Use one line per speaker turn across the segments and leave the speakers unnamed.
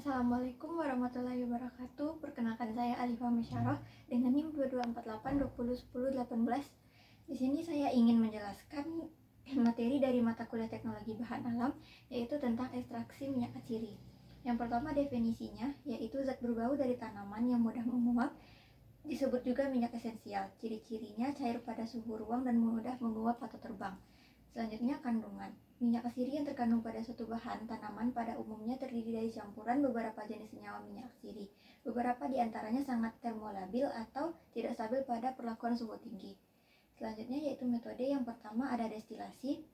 Assalamualaikum warahmatullahi wabarakatuh. Perkenalkan saya Alifah Mesyarah dengan NIM 2248201018. Di sini saya ingin menjelaskan materi dari mata kuliah Teknologi Bahan Alam, yaitu tentang ekstraksi minyak kaciri. Yang pertama definisinya, yaitu zat berbau dari tanaman yang mudah menguap, disebut juga minyak esensial. Ciri-cirinya cair pada suhu ruang dan mudah menguap atau terbang. Selanjutnya kandungan. Minyak kaciri yang terkandung pada suatu bahan tanaman pada umumnya terdiri dari campuran beberapa jenis senyawa minyak kaciri. Beberapa di antaranya sangat termolabil atau tidak stabil pada perlakuan suhu tinggi. Selanjutnya yaitu metode yang pertama ada destilasi.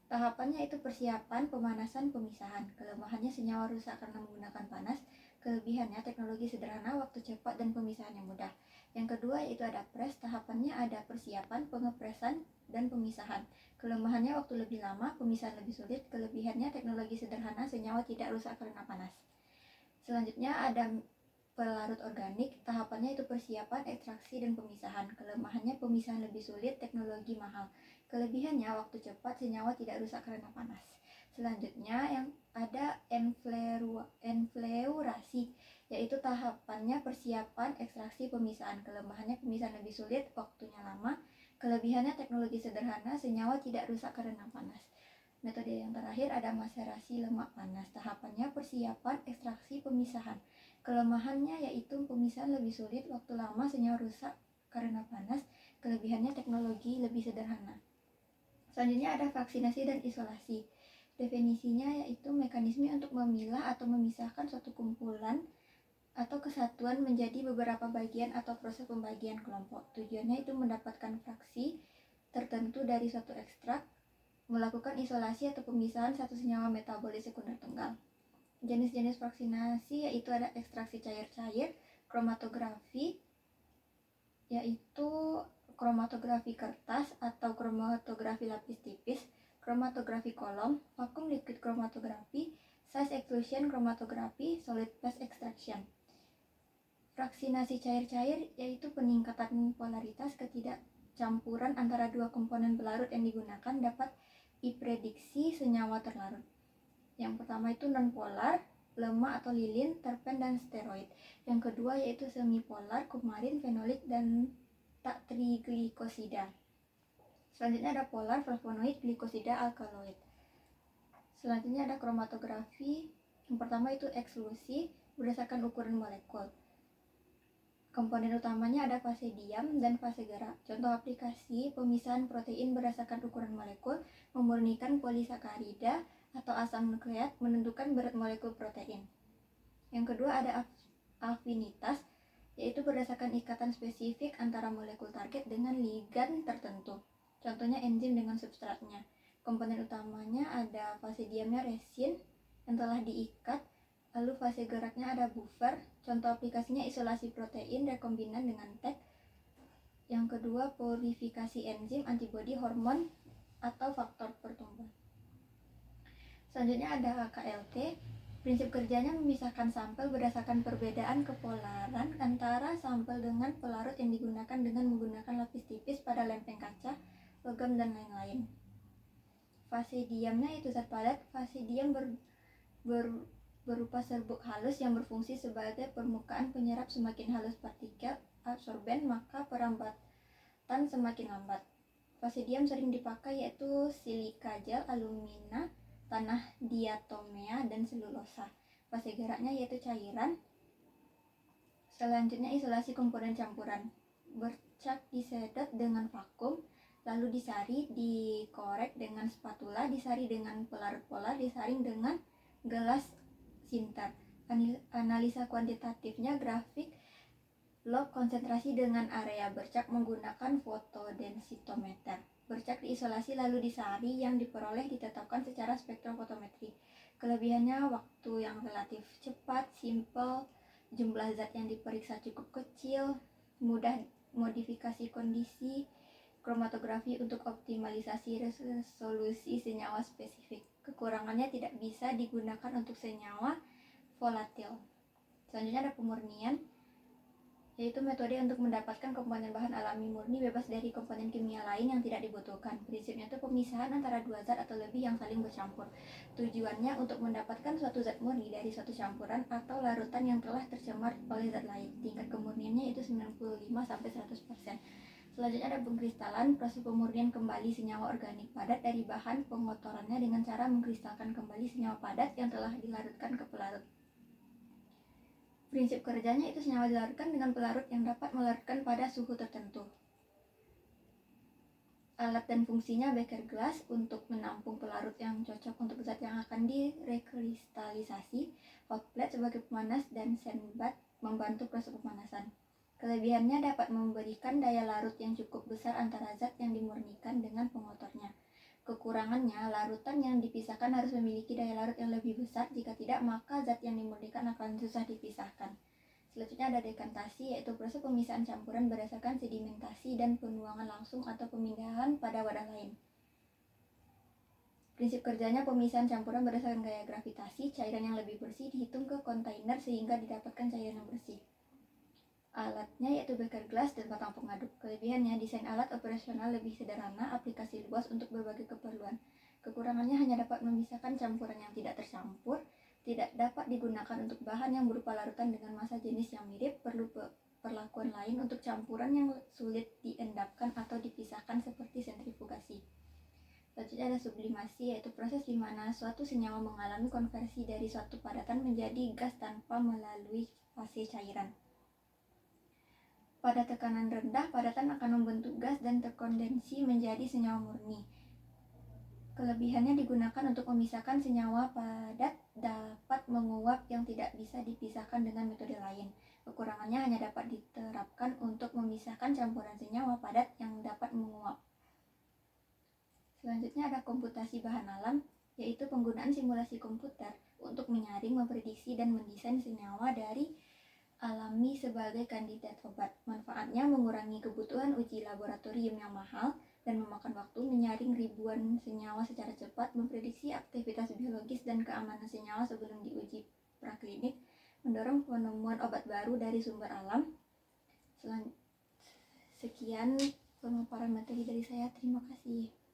Tahapannya itu persiapan, pemanasan, pemisahan. Kelemahannya senyawa rusak karena menggunakan panas. Kelebihannya teknologi sederhana, waktu cepat, dan pemisahan yang mudah. Yang kedua yaitu ada press. Tahapannya ada persiapan, pengepresan, dan pemisahan. Kelemahannya waktu lebih lama, pemisahan lebih sulit. Kelebihannya teknologi sederhana, senyawa tidak rusak karena panas. Selanjutnya ada pelarut organik. Tahapannya itu persiapan, ekstraksi, dan pemisahan. Kelemahannya pemisahan lebih sulit, teknologi mahal. Kelebihannya waktu cepat, senyawa tidak rusak karena panas. Selanjutnya yang ada enfleurasi, yaitu tahapannya persiapan, ekstraksi, pemisahan. Kelemahannya pemisahan lebih sulit, waktunya lama. Kelebihannya teknologi sederhana, senyawa tidak rusak karena panas. Metode yang terakhir ada maserasi lemak panas. Tahapannya persiapan, ekstraksi, pemisahan. Kelemahannya yaitu pemisahan lebih sulit, waktu lama, senyawa rusak karena panas. Kelebihannya teknologi lebih sederhana. Selanjutnya ada vaksinasi dan isolasi. Definisinya yaitu mekanisme untuk memilah atau memisahkan suatu kumpulan atau kesatuan menjadi beberapa bagian atau proses pembagian kelompok. Tujuannya itu mendapatkan fraksi tertentu dari suatu ekstrak, melakukan isolasi atau pemisahan satu senyawa metabolit sekunder tunggal. Jenis-jenis vaksinasi yaitu ada ekstraksi cair-cair, kromatografi, yaitu kromatografi kertas atau kromatografi lapis tipis, kromatografi kolom, vakum liquid kromatografi, size exclusion kromatografi, solid phase extraction. Vaksinasi cair-cair yaitu peningkatan polaritas ketidakcampuran antara dua komponen pelarut yang digunakan dapat diprediksi senyawa terlarut. Yang pertama itu nonpolar, lemak atau lilin, terpen, dan steroid. Yang kedua yaitu semipolar, kumarin, fenolik, dan triglikosida. Selanjutnya ada polar, flavonoid, glikosida, alkaloid. Selanjutnya ada kromatografi. Yang pertama itu eksklusi berdasarkan ukuran molekul. Komponen utamanya ada fase diam dan fase gerak. Contoh aplikasi pemisahan protein berdasarkan ukuran molekul, memurnikan polisakarida atau asam nukleat, menentukan berat molekul protein. Yang kedua ada afinitas, yaitu berdasarkan ikatan spesifik antara molekul target dengan ligan tertentu. Contohnya enzim dengan substratnya. Komponen utamanya ada fase diamnya resin yang telah diikat, lalu fase geraknya ada buffer. Contoh aplikasinya isolasi protein rekombinan dengan TEG. Yang kedua purifikasi enzim, antibodi, hormon, atau faktor pertumbuhan. Selanjutnya ada KLT. Prinsip kerjanya memisahkan sampel berdasarkan perbedaan kepolaran antara sampel dengan pelarut yang digunakan dengan menggunakan lapis tipis pada lempeng kaca, logam, dan lain-lain. Fase diamnya itu zat padat. Fase diam berupa serbuk halus yang berfungsi sebagai permukaan penyerap. Semakin halus partikel absorben, maka perambatan semakin lambat. Fase diam sering dipakai yaitu silika gel, alumina, tanah diatomea, dan selulosa. Fase geraknya yaitu cairan. Selanjutnya isolasi komponen campuran. Bercak disedot dengan vakum, lalu disari, dikorek dengan spatula, disari dengan pelarut polar, disaring dengan gelas sinter. Analisa kuantitatifnya grafik log konsentrasi dengan area bercak menggunakan fotodensitometer. Bercak diisolasi lalu disari, yang diperoleh ditetapkan secara spektrofotometri. Kelebihannya waktu yang relatif cepat, simple, jumlah zat yang diperiksa cukup kecil, mudah modifikasi kondisi, kromatografi untuk optimalisasi resolusi senyawa spesifik. Kekurangannya tidak bisa digunakan untuk senyawa volatil. Selanjutnya ada pemurnian. yaitu metode untuk mendapatkan komponen bahan alami murni bebas dari komponen kimia lain yang tidak dibutuhkan. Prinsipnya itu pemisahan antara dua zat atau lebih yang saling bercampur. Tujuannya untuk mendapatkan suatu zat murni dari suatu campuran atau larutan yang telah tercemar oleh zat lain. Tingkat kemurniannya itu 95-100%. Selanjutnya ada pengkristalan, proses pemurnian kembali senyawa organik padat dari bahan pengotorannya dengan cara mengkristalkan kembali senyawa padat yang telah dilarutkan ke pelarut. Prinsip kerjanya itu senyawa dilarutkan dengan pelarut yang dapat melarutkan pada suhu tertentu. Alat dan fungsinya beker gelas untuk menampung pelarut yang cocok untuk zat yang akan direkristalisasi, hot plate sebagai pemanas, dan sandbath membantu proses pemanasan. Kelebihannya dapat memberikan daya larut yang cukup besar antara zat yang dimurnikan dengan pengotornya. Kekurangannya, larutan yang dipisahkan harus memiliki daya larut yang lebih besar, jika tidak maka zat yang dimurnikan akan susah dipisahkan. Selanjutnya ada dekantasi, yaitu proses pemisahan campuran berdasarkan sedimentasi dan penuangan langsung atau pemindahan pada wadah lain. Prinsip kerjanya pemisahan campuran berdasarkan gaya gravitasi, cairan yang lebih bersih dihitung ke kontainer sehingga didapatkan cairan yang bersih. Alatnya yaitu beker gelas dan batang pengaduk. Kelebihannya, desain alat operasional lebih sederhana, aplikasi luas untuk berbagai keperluan. Kekurangannya hanya dapat memisahkan campuran yang tidak tercampur, tidak dapat digunakan untuk bahan yang berupa larutan dengan massa jenis yang mirip, perlu perlakuan lain untuk campuran yang sulit diendapkan atau dipisahkan seperti sentrifugasi. Selanjutnya ada sublimasi, yaitu proses di mana suatu senyawa mengalami konversi dari suatu padatan menjadi gas tanpa melalui fase cairan. Pada tekanan rendah, padatan akan membentuk gas dan terkondensi menjadi senyawa murni. Kelebihannya digunakan untuk memisahkan senyawa padat dapat menguap yang tidak bisa dipisahkan dengan metode lain. Kekurangannya hanya dapat diterapkan untuk memisahkan campuran senyawa padat yang dapat menguap. Selanjutnya ada komputasi bahan alam, yaitu penggunaan simulasi komputer untuk menyaring, memprediksi, dan mendesain senyawa dari alami sebagai kandidat obat. Manfaatnya mengurangi kebutuhan uji laboratorium yang mahal dan memakan waktu, menyaring ribuan senyawa secara cepat, memprediksi aktivitas biologis dan keamanan senyawa sebelum diuji praklinik, mendorong penemuan obat baru dari sumber alam. Sekian pemaparan materi dari saya. Terima kasih.